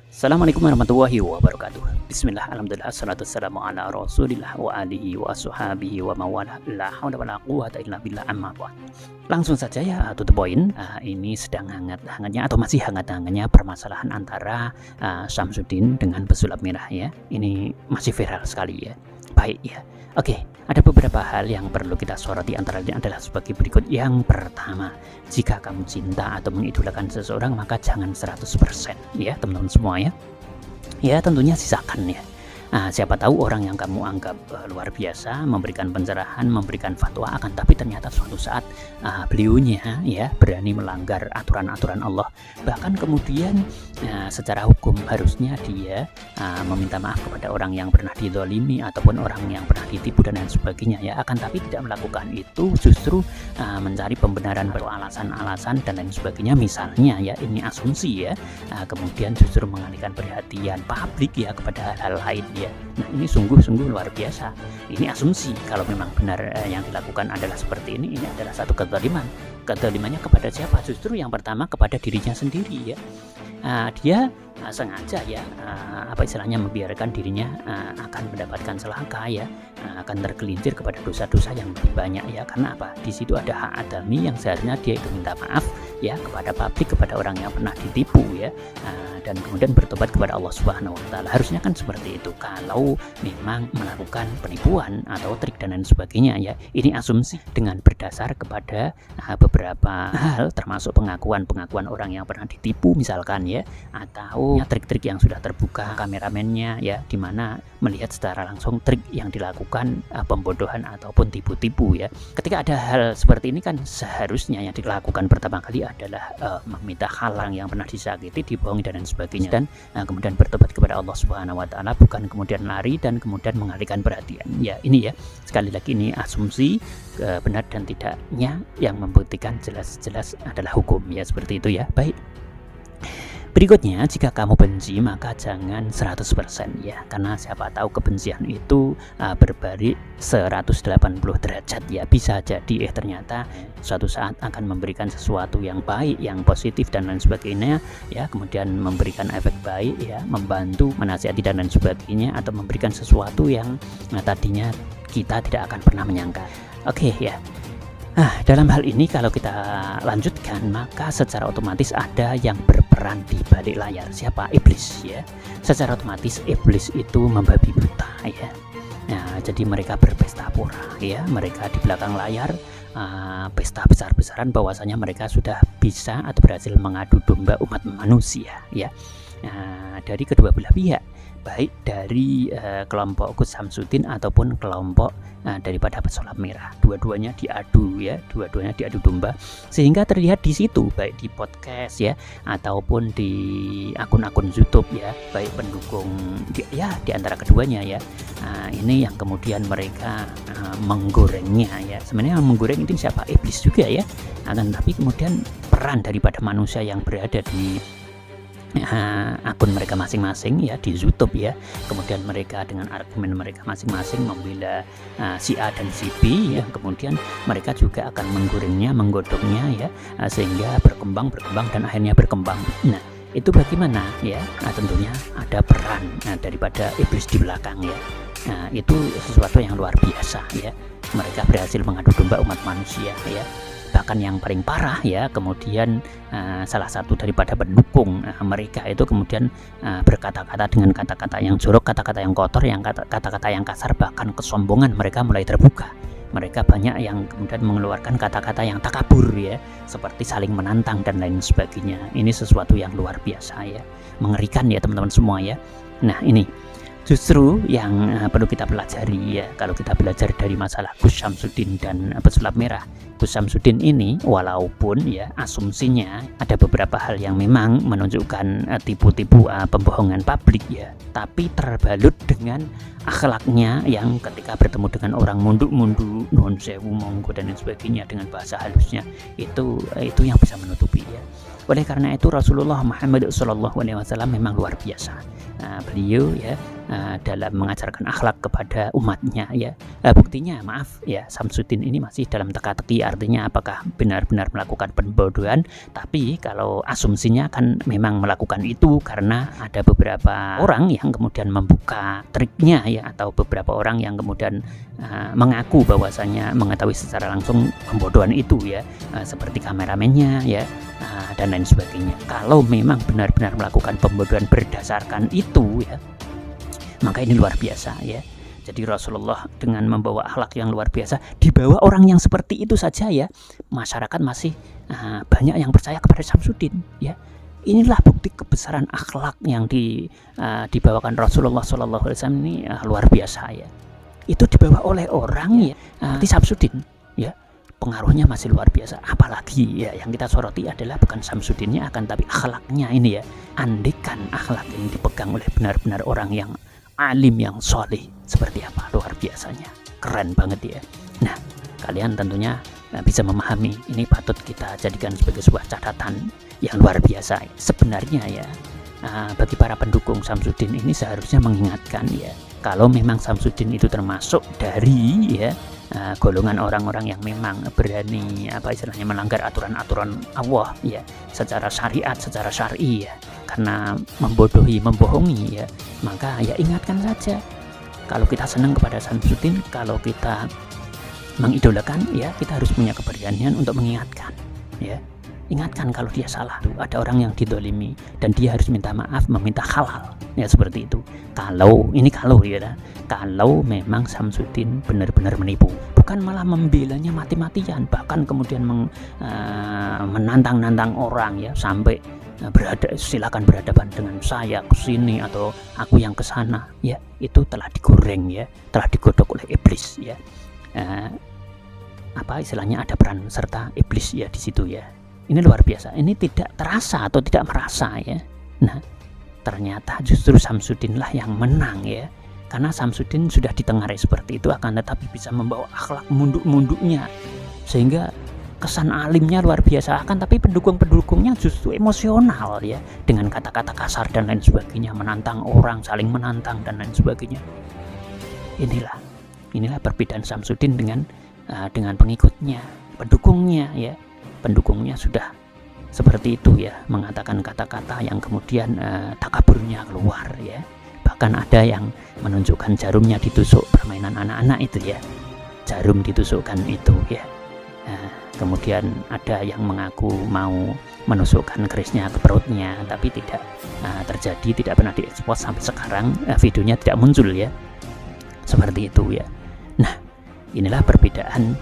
Assalamualaikum warahmatullahi wabarakatuh. Bismillah, alhamdulillah, salatu wassalamu ala rasulillah wa alihi wa ashabihi wa mawala. La hawla wa la quwata illa billah, amma ba'd. Langsung saja ya, to the point. Ini sedang hangat-hangatnya atau masih hangat-hangatnya permasalahan antara Syamsuddin dengan pesulap merah ya. Ini masih viral sekali ya. Baik ya. Oke, ada beberapa hal yang perlu kita soroti, antara lain adalah sebagai berikut. Yang pertama, jika kamu cinta atau mengidolakan seseorang, maka jangan 100% ya teman-teman semua ya. Ya tentunya sisakan ya. Siapa tahu orang yang kamu anggap luar biasa, memberikan pencerahan, memberikan fatwa, akan tapi ternyata suatu saat beliaunya ya berani melanggar aturan-aturan Allah. Bahkan kemudian secara hukum harusnya dia meminta maaf kepada orang yang pernah dizalimi ataupun orang yang pernah ditipu dan lain sebagainya ya. Akan tapi tidak melakukan itu, justru mencari pembenaran atau alasan-alasan dan lain sebagainya. Misalnya ya, ini asumsi ya, kemudian justru mengalihkan perhatian publik ya kepada hal-hal lain ya. Nah, ini sungguh-sungguh luar biasa. Ini asumsi. Kalau memang benar yang dilakukan adalah seperti ini adalah satu kezaliman. Kezalimannya kepada siapa? Justru yang pertama kepada dirinya sendiri ya. Dia sengaja ya, apa istilahnya, membiarkan dirinya akan mendapatkan celaka ya, akan tergelincir kepada dosa-dosa yang lebih banyak ya. Karena apa? Di situ ada hak adami yang seharusnya dia itu minta maaf ya kepada publik, kepada orang yang pernah ditipu ya, dan kemudian bertobat kepada Allah Subhanahu wa taala. Harusnya kan seperti itu kalau memang melakukan penipuan atau trik dan lain sebagainya ya. Ini asumsi dengan berdasar kepada beberapa hal, termasuk pengakuan orang yang pernah ditipu misalkan ya, atau trik-trik yang sudah terbuka kameramennya ya, dimana melihat secara langsung trik yang dilakukan pembodohan ataupun tipu-tipu ya. Ketika ada hal seperti ini kan seharusnya yang dilakukan pertama kali adalah meminta halang yang pernah disakiti, dibohongi dan lain sebagainya, dan kemudian bertobat kepada Allah Subhanahu wa taala, bukan kemudian lari dan kemudian mengalihkan perhatian ya. Ini ya, sekali lagi ini asumsi, benar dan tidaknya yang membuktikan jelas-jelas adalah hukum ya, seperti itu ya. Baik. Berikutnya, jika kamu benci maka jangan 100% ya, karena siapa tahu kebencian itu berbalik 180 derajat ya. Bisa jadi ternyata suatu saat akan memberikan sesuatu yang baik, yang positif dan lain sebagainya ya, kemudian memberikan efek baik ya, membantu, menasihati dan lain sebagainya, atau memberikan sesuatu yang tadinya kita tidak akan pernah menyangka. Oke ya. Dalam hal ini kalau kita lanjutkan, maka secara otomatis ada yang berperan di balik layar. Siapa? Iblis ya. Secara otomatis iblis itu membabi buta ya. Nah, jadi mereka berpesta pora ya. Mereka di belakang layar pesta besar-besaran bahwasanya mereka sudah bisa atau berhasil mengadu domba umat manusia ya. Dari kedua belah pihak, baik dari kelompok Gus Syamsuddin ataupun kelompok daripada pesulap merah, dua-duanya diadu ya, dua-duanya diadu domba, sehingga terlihat di situ baik di podcast ya ataupun di akun-akun YouTube ya, baik pendukung di antara keduanya ya. Ini yang kemudian mereka menggorengnya ya. Sebenarnya yang menggoreng itu siapa? Iblis juga ya. Tapi kemudian peran daripada manusia yang berada di akun mereka masing-masing ya di YouTube ya, kemudian mereka dengan argumen mereka masing-masing membela si A dan si B ya, kemudian mereka juga akan menggorengnya, menggodongnya ya, sehingga berkembang dan akhirnya berkembang. Nah, itu bagaimana ya? Tentunya ada peran daripada iblis di belakang ya. Itu sesuatu yang luar biasa ya. Mereka berhasil mengadu domba umat manusia ya. Bahkan yang paling parah ya, kemudian salah satu daripada pendukung mereka itu kemudian berkata-kata dengan kata-kata yang jorok, kata-kata yang kotor, kata-kata yang kasar, bahkan kesombongan mereka mulai terbuka. Mereka banyak yang kemudian mengeluarkan kata-kata yang takabur ya, seperti saling menantang dan lain sebagainya. Ini sesuatu yang luar biasa ya, mengerikan ya teman-teman semua ya. Nah, ini justru yang perlu kita pelajari ya, kalau kita belajar dari masalah Gus Syamsuddin dan pesulap merah. Gus Syamsuddin ini walaupun ya asumsinya ada beberapa hal yang memang menunjukkan tipu-tipu pembohongan publik ya, tapi terbalut dengan akhlaknya yang ketika bertemu dengan orang munduk-munduk, nuhun sewu, monggo dan lain sebagainya, dengan bahasa halusnya itu yang bisa menutupi ya. Oleh karena itu Rasulullah Muhammad SAW memang luar biasa. Beliau ya dalam mengajarkan akhlak kepada umatnya ya. Buktinya maaf ya, Samsudin ini masih dalam teka-teki, artinya apakah benar-benar melakukan pembodohan, tapi kalau asumsinya kan memang melakukan itu karena ada beberapa orang yang kemudian membuka triknya ya, atau beberapa orang yang kemudian mengaku bahwasanya mengetahui secara langsung pembodohan itu ya, seperti kameramennya ya, dan lain sebagainya. Kalau memang benar-benar melakukan pembodohan berdasarkan itu ya, maka ini luar biasa ya. Jadi Rasulullah dengan membawa akhlak yang luar biasa, dibawa orang yang seperti itu saja ya, masyarakat masih banyak yang percaya kepada Samsudin ya. Inilah bukti kebesaran akhlak yang dibawakan Rasulullah SAW ini luar biasa ya. Itu dibawa oleh orang ya seperti Samsudin ya, pengaruhnya masih luar biasa. Apalagi ya yang kita soroti adalah bukan Samsudinnya, akan tapi akhlaknya ini ya. Andikan akhlak ini dipegang oleh benar-benar orang yang alim, yang soleh, seperti apa luar biasanya, keren banget ya. Nah, kalian tentunya bisa memahami, ini patut kita jadikan sebagai sebuah catatan yang luar biasa sebenarnya ya. Bagi para pendukung Samsudin ini seharusnya mengingatkan ya, kalau memang Samsudin itu termasuk dari ya golongan orang-orang yang memang berani istilahnya melanggar aturan-aturan Allah ya, secara syariat, secara syar'i ya, karena membodohi, membohongi ya, maka ya ingatkan saja. Kalau kita senang kepada Samsudin, kalau kita mengidolakan ya, kita harus punya keberanian untuk mengingatkan ya. Ingatkan kalau dia salah, ada orang yang didolimi dan dia harus minta maaf, meminta halal ya, seperti itu. Kalau memang Samsudin benar-benar menipu, bukan malah membelanya mati-matian, bahkan kemudian menantang-nantang orang ya, sampai silakan berhadapan dengan saya ke sini atau aku yang ke sana ya, itu telah digoreng ya, telah digodok oleh iblis ya. Istilahnya ada peran serta iblis ya di situ ya. Ini luar biasa, ini tidak terasa atau tidak merasa ya. Nah, ternyata justru Samsudin lah yang menang ya, karena Samsudin sudah ditengarai seperti itu, akan tetapi bisa membawa akhlak munduk-munduknya sehingga kesan alimnya luar biasa, akan tapi pendukung-pendukungnya justru emosional ya, dengan kata-kata kasar dan lain sebagainya, menantang orang, saling menantang dan lain sebagainya. Inilah perbedaan Samsudin dengan pengikutnya, pendukungnya ya. Pendukungnya sudah seperti itu ya, mengatakan kata-kata yang kemudian takaburnya keluar ya. Bahkan ada yang menunjukkan jarumnya ditusuk, permainan anak-anak itu ya, jarum ditusukkan itu ya. Kemudian ada yang mengaku mau menusukkan kerisnya ke perutnya, tapi tidak terjadi, tidak pernah diekspos sampai sekarang, videonya tidak muncul ya, seperti itu ya. Nah, inilah perbedaan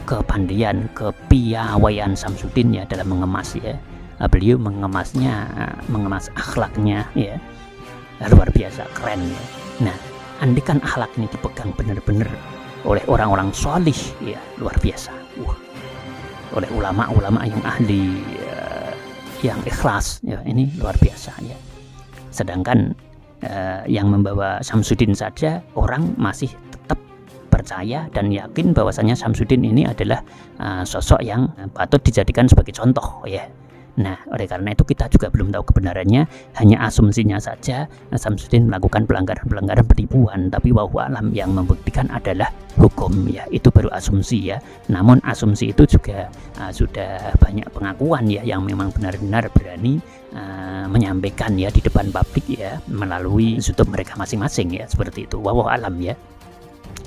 kepandaian, kepiawaian Samsudin ya dalam mengemas ya. Beliau mengemas akhlaknya ya, luar biasa, keren ya. Nah, andikan akhlak ini dipegang benar-benar oleh orang-orang solih ya, luar biasa. Oleh ulama-ulama yang ahli, yang ikhlas ya, ini luar biasa ya. Sedangkan yang membawa Samsudin saja orang masih percaya dan yakin bahwasanya Samsudin ini adalah sosok yang patut dijadikan sebagai contoh ya. Nah, oleh karena itu kita juga belum tahu kebenarannya, hanya asumsinya saja Samsudin melakukan pelanggaran penipuan, tapi wallahu alam yang membuktikan adalah hukum ya, itu baru asumsi ya. Namun asumsi itu juga sudah banyak pengakuan ya, yang memang benar-benar berani menyampaikan ya di depan publik ya, melalui YouTube mereka masing-masing ya, seperti itu. Wallahu alam ya.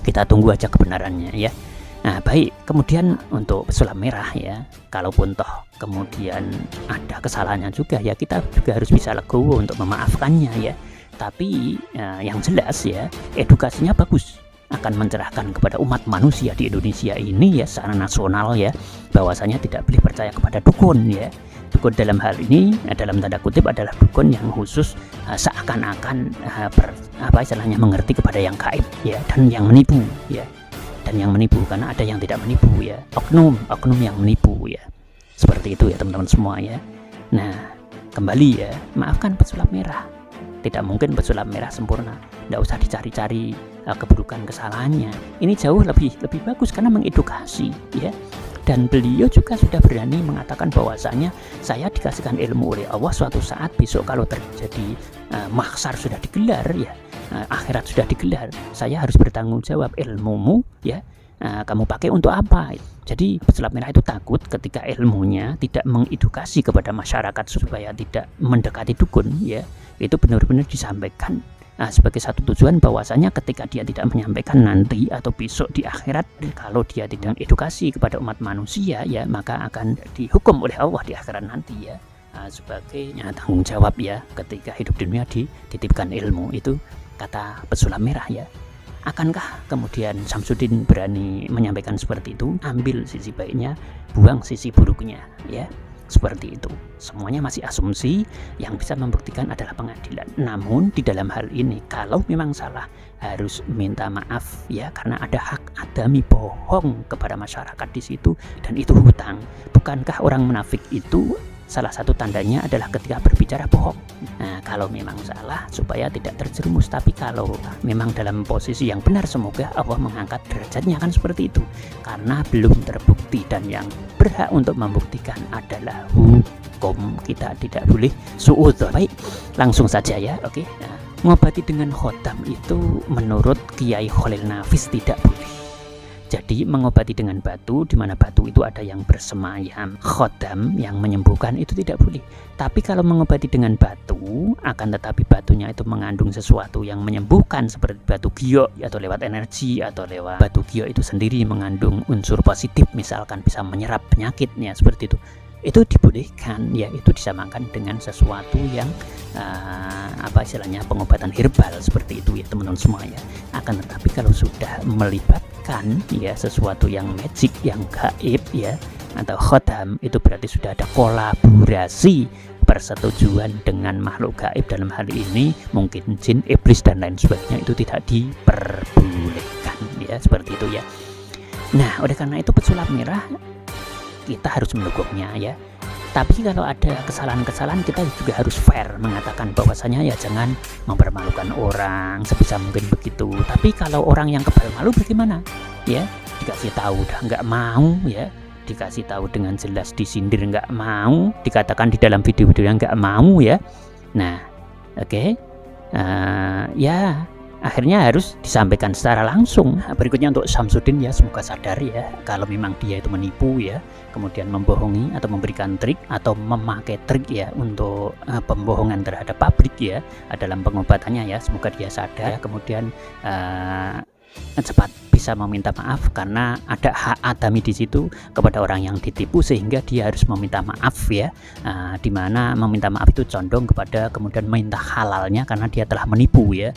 Kita tunggu aja kebenarannya ya. Nah, baik, kemudian untuk pesulap merah ya, kalaupun toh kemudian ada kesalahannya juga ya, kita juga harus bisa legowo untuk memaafkannya ya. Tapi yang jelas ya, edukasinya bagus, akan mencerahkan kepada umat manusia di Indonesia ini ya, secara nasional ya, bahwasanya tidak boleh percaya kepada dukun ya. Dukun dalam hal ini dalam tanda kutip adalah dukun yang khusus seakan-akan istilahnya mengerti kepada yang gaib ya, dan yang menipu ya, dan yang menipu, karena ada yang tidak menipu ya, oknum yang menipu ya, seperti itu ya teman-teman semua ya. Nah, kembali ya, maafkan pesulap merah, tidak mungkin pesulap merah sempurna, tidak usah dicari-cari keburukan kesalahannya. Ini jauh lebih bagus karena mengedukasi ya. dan beliau juga sudah berani mengatakan bahwasanya saya dikasihkan ilmu oleh Allah, suatu saat besok kalau terjadi mahsyar sudah digelar ya, akhirat sudah digelar, saya harus bertanggung jawab ilmumu ya, kamu pakai untuk apa. Jadi pesulap merah itu takut ketika ilmunya tidak mengedukasi kepada masyarakat supaya tidak mendekati dukun ya, itu benar-benar disampaikan sebagai satu tujuan bahwasanya ketika dia tidak menyampaikan nanti atau besok di akhirat, kalau dia tidak edukasi kepada umat manusia ya, maka akan dihukum oleh Allah di akhirat nanti ya, sebagai tanggung jawab ya ketika hidup di dunia dititipkan ilmu. Itu kata pesulap merah ya. Akankah kemudian Samsudin berani menyampaikan seperti itu? Ambil sisi baiknya, buang sisi buruknya ya. Seperti itu. Semuanya masih asumsi, yang bisa membuktikan adalah pengadilan. Namun di dalam hal ini kalau memang salah harus minta maaf ya, karena ada hak adami bohong kepada masyarakat di situ, dan itu hutang. Bukankah orang munafik itu salah satu tandanya adalah ketika berbicara bohong? Nah, kalau memang salah supaya tidak terjerumus, tapi kalau memang dalam posisi yang benar, semoga Allah mengangkat derajatnya, kan seperti itu. Karena belum terbukti, dan yang berhak untuk membuktikan adalah hukum. Kita tidak boleh suudzon. Baik, langsung saja ya. Oke. Nah, mengobati dengan khotam itu menurut Kiai Khalil Nafis tidak boleh. Jadi mengobati dengan batu, di mana batu itu ada yang bersemayam, khotam yang menyembuhkan, itu tidak boleh. Tapi kalau mengobati dengan batu, akan tetapi batunya itu mengandung sesuatu yang menyembuhkan seperti batu giok atau lewat energi, atau lewat batu giok itu sendiri mengandung unsur positif, misalkan bisa menyerap penyakitnya seperti itu dibolehkan ya, itu disamakan dengan sesuatu yang istilahnya pengobatan herbal seperti itu ya teman-teman semua ya. Akan tetapi kalau sudah melibatkan ya sesuatu yang magic, yang gaib ya, atau khotam, itu berarti sudah ada kolaborasi, persetujuan dengan makhluk gaib, dalam hal ini mungkin jin, iblis dan lain sebagainya, itu tidak diperbolehkan ya, seperti itu ya. Nah, oleh karena itu pesulap merah kita harus mendukungnya ya. Tapi kalau ada kesalahan-kesalahan, kita juga harus fair mengatakan bahwasanya ya jangan mempermalukan orang sebisa mungkin begitu. Tapi kalau orang yang kebal malu bagaimana? Ya, dikasih tahu udah nggak mau ya, dikasih tahu dengan jelas disindir nggak mau, dikatakan di dalam video-video yang nggak mau ya. Nah, oke. Ya akhirnya harus disampaikan secara langsung. Berikutnya untuk Samsudin ya, semoga sadar ya kalau memang dia itu menipu ya, kemudian membohongi atau memberikan trik atau memakai trik ya untuk pembohongan terhadap publik ya dalam pengobatannya ya. Semoga dia sadar ya, kemudian cepat bisa meminta maaf, karena ada hak adami di situ kepada orang yang ditipu, sehingga dia harus meminta maaf ya. Dimana meminta maaf itu condong kepada kemudian minta halalnya, karena dia telah menipu ya,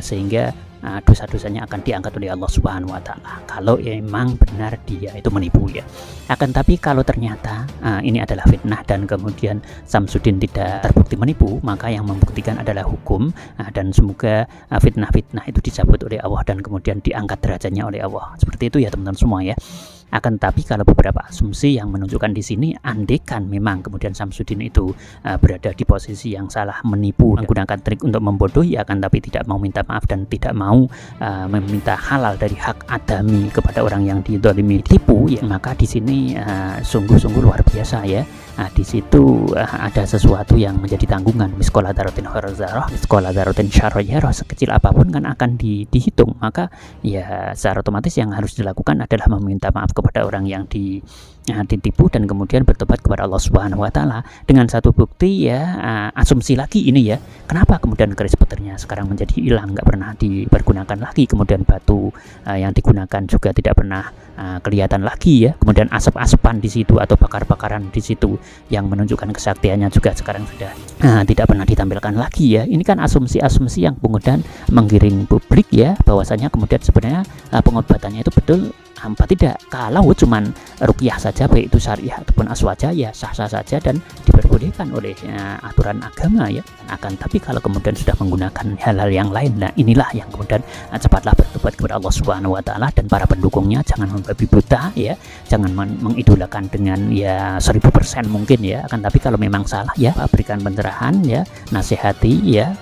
sehingga dosa-dosanya akan diangkat oleh Allah Subhanahu wa Ta'ala kalau memang benar dia itu menipu ya. Akan tapi kalau ternyata ini adalah fitnah dan kemudian Samsudin tidak terbukti menipu, maka yang membuktikan adalah hukum, dan semoga fitnah-fitnah itu dicabut oleh Allah dan kemudian diangkat derajatnya oleh Allah. Seperti itu ya teman-teman semua ya. Akan tapi kalau beberapa asumsi yang menunjukkan di sini, andekan memang kemudian Samsudin itu berada di posisi yang salah, menipu, menggunakan trik untuk membodohi, akan tapi tidak mau minta maaf dan tidak mau meminta halal dari hak adami kepada orang yang didolimi, tipu ya, maka di sini sungguh-sungguh luar biasa ya. Di situ ada sesuatu yang menjadi tanggungan, miskola darotin horazarah, miskola darotin syarroyarah, sekecil apapun kan akan dihitung. Maka ya secara otomatis yang harus dilakukan adalah meminta maaf kepada orang yang ditipu dan kemudian bertobat kepada Allah Subhanahu wa Ta'ala. Dengan satu bukti ya, asumsi lagi ini ya, kenapa kemudian keris petirnya sekarang menjadi hilang, nggak pernah dipergunakan lagi, kemudian batu yang digunakan juga tidak pernah kelihatan lagi ya, kemudian asap-asapan di situ atau bakar-bakaran di situ yang menunjukkan kesaktiannya juga sekarang sudah tidak pernah ditampilkan lagi ya. Ini kan asumsi-asumsi yang kemudian menggiring publik ya, bahwasanya kemudian sebenarnya pengobatannya itu betul apa tidak. Kalau cuman ruqyah saja, baik itu syariah ataupun aswaja, ya sah-sah saja dan diperbolehkan. dibolehkan oleh aturan agama ya. Akan tapi kalau kemudian sudah menggunakan hal-hal yang lain, nah inilah yang kemudian cepatlah bertobat kepada Allah Subhanahu wa taala, dan para pendukungnya jangan membabi buta ya, jangan mengidolakan dengan ya 1000% mungkin ya. Akan tapi kalau memang salah ya, berikan pencerahan ya, nasihati ya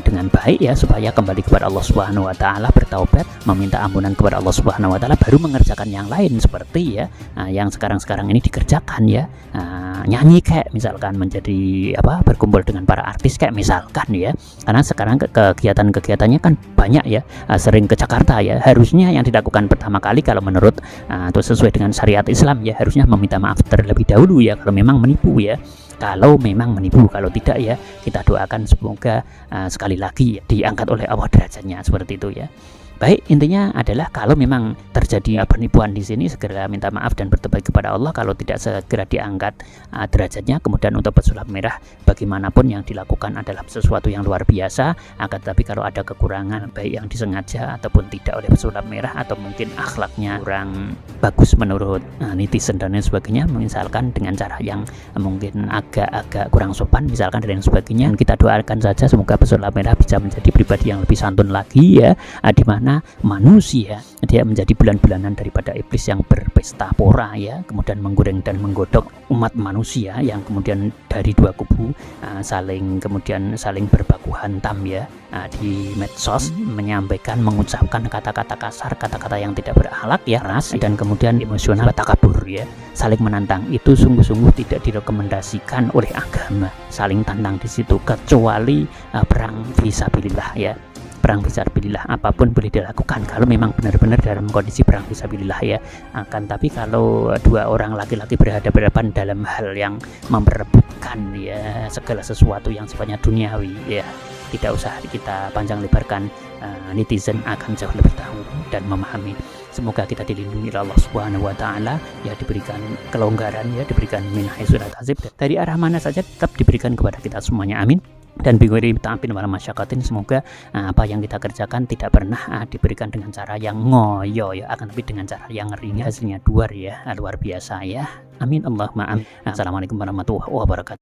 dengan baik ya, supaya kembali kepada Allah Subhanahu wa taala, bertaubat, meminta ampunan kepada Allah Subhanahu wa taala, baru mengerjakan yang lain seperti ya yang sekarang ini dikerjakan ya, nyanyi kayak misalkan, menjadi berkumpul dengan para artis kayak misalkan ya. Karena sekarang kegiatan-kegiatannya kan banyak ya, sering ke Jakarta ya. Harusnya yang dilakukan pertama kali kalau menurut atau sesuai dengan syariat Islam ya, harusnya meminta maaf terlebih dahulu ya kalau memang menipu ya. Kalau memang menipu, kalau tidak ya kita doakan semoga sekali lagi diangkat oleh Allah derajatnya, seperti itu ya. Baik, intinya adalah kalau memang terjadi penipuan di sini, segera minta maaf dan bertobat kepada Allah. Kalau tidak, segera diangkat derajatnya. Kemudian untuk pesulap merah, bagaimanapun yang dilakukan adalah sesuatu yang luar biasa. Akan tetapi kalau ada kekurangan, baik yang disengaja ataupun tidak oleh pesulap merah, atau mungkin akhlaknya kurang bagus menurut netizen dan lain sebagainya, misalkan dengan cara yang mungkin agak kurang sopan misalkan dan lain sebagainya, kita doakan saja semoga pesulap merah bisa menjadi pribadi yang lebih santun lagi ya, di mana manusia dia menjadi bulan-bulanan daripada iblis yang berpesta pora ya, kemudian menggoreng dan menggodok umat manusia yang kemudian dari dua kubu saling berbaku hantam ya di medsos, menyampaikan, mengucapkan kata-kata kasar, kata-kata yang tidak berakhlak ya, ras, dan kemudian emosional, takabur ya, saling menantang. Itu sungguh-sungguh tidak direkomendasikan oleh agama, saling tantang di situ, kecuali perang fisabilillah ya. Perang fisabilillah apapun boleh dilakukan kalau memang benar-benar dalam kondisi perang fisabilillah ya. Akan tapi kalau dua orang laki-laki berhadapan dalam hal yang memperebutkan ya segala sesuatu yang sifatnya duniawi ya, tidak usah kita panjang lebarkan, netizen akan jauh lebih tahu dan memahami. Semoga kita dilindungi oleh Allah Subhanahu wa taala ya, diberikan kelonggaran ya, diberikan min haitsu la tahtasib, dari arah mana saja tetap diberikan kepada kita semuanya, amin. Dan bigori ta'apin wala masyakatin, semoga apa yang kita kerjakan tidak pernah diberikan dengan cara yang ngoyo ya, akan lebih dengan cara yang ringan, hasilnya luar biasa ya, amin Allahumma amin. Assalamualaikum warahmatullahi wabarakatuh.